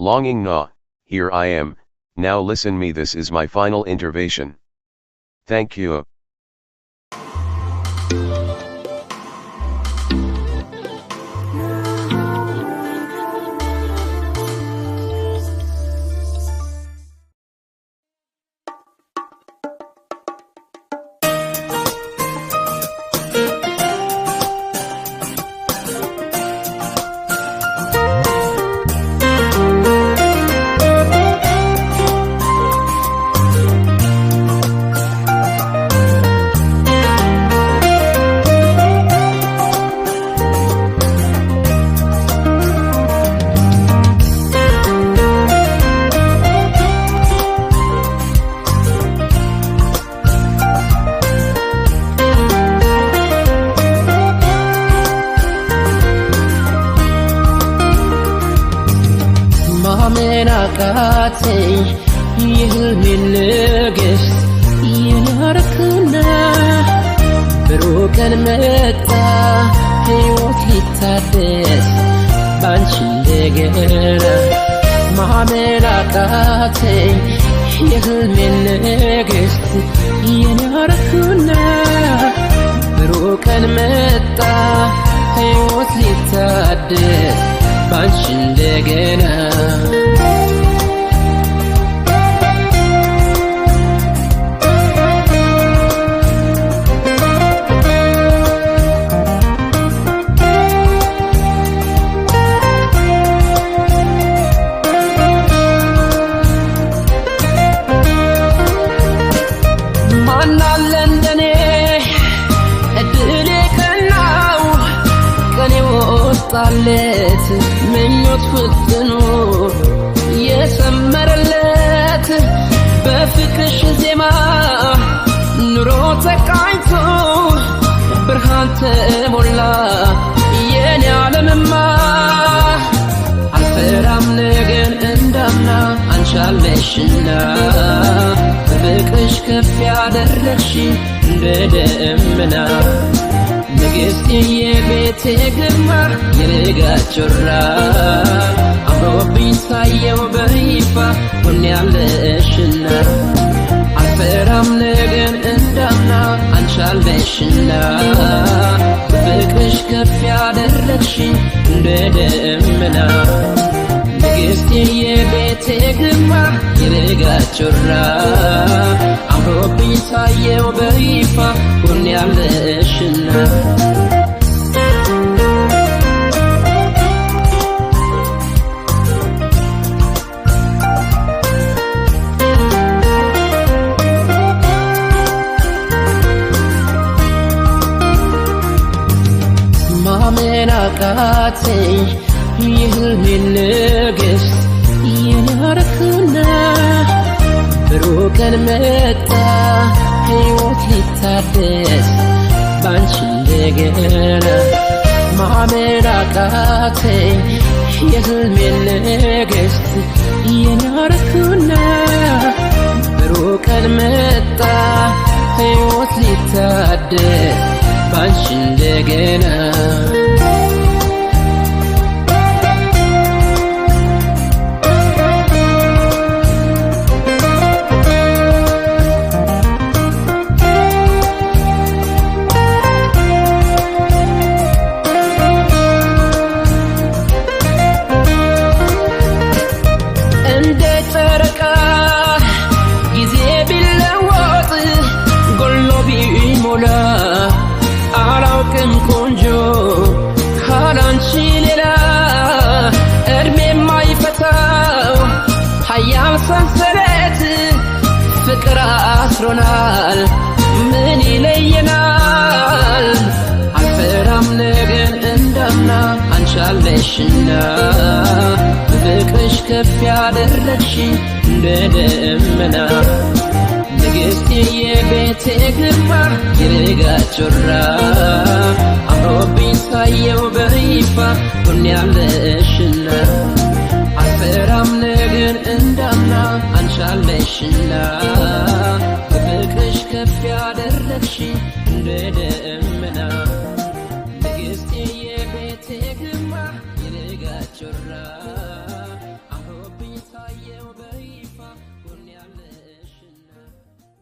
Longing na, here I am, now listen me, this is my final intervention. Thank you. አቃተኝ የህልሜን ንግሥት የናርክና ብሩህ ቀን መጣ ሕይወት ሊታደስ ባንቺ እንደገና ማመን አቃተኝ የህልሜን ንግሥት የናርክና ብሩህ ቀን መጣ ሕይወት ሊታደስ ባንቺ እንደገና ጣለት ምኞት ፍጥኖ የሰመረለት በፍቅርሽ ዜማ ኑሮ ተቃኝቶ ብርሃን ተሞላ የኔ ዓለምማ አልፈራም ነገን እንዳምና አንቻለሽና በፍቅርሽ ከፍ ያደረግሽ እንደ ደመና ንግሥት የቤቴ ግርማ የንጋት ጮራ አምሮብኝ ሳየው በይፋ ሆኛለሽና አልፈራም ነገን እንዳምና አንቻለሽና በፍቅርሽ ከፍ ያደረግሽ እንደ ደመና ንግሥት የቤቴ ግርማ የንጋት ጮራ አምሮብኝ ሳየው በይፋ ሆኛለሽና ማመን አቃተኝ የህልሜን ንግሥት የናርክና ብሩህ ቀን መጣ ሕይወት ሊታደስ ባንቺ እንደገና ማመን አቃተኝ የህልሜን ንግሥት የናርክና ብሩህ ቀን መጣ ሕይወት ሊታደስ ባንቺ እንደገና እንደ ጨረቃ ጊዜ ቢለወጥ ጎሎ ቢሞላ አላውቅም ቆንጆ ካላንቺ ሌላ እድሜ የማይፈታው ኃያል ሰንሰለት ፍቅር አስሮናል ምን ይለየናል አልፈራም ነገን እንዳምና አንቻለሽና በፍቅርሽ ከፍ ያደረግሽ እንደ ደመና ንግሥት የቤቴ ግርማ የንጋት ጮራ አምሮብኝ ሳየው በይፋ ሆኛለሽና አልፈራም ነገን እንዳምና አንቻለሽና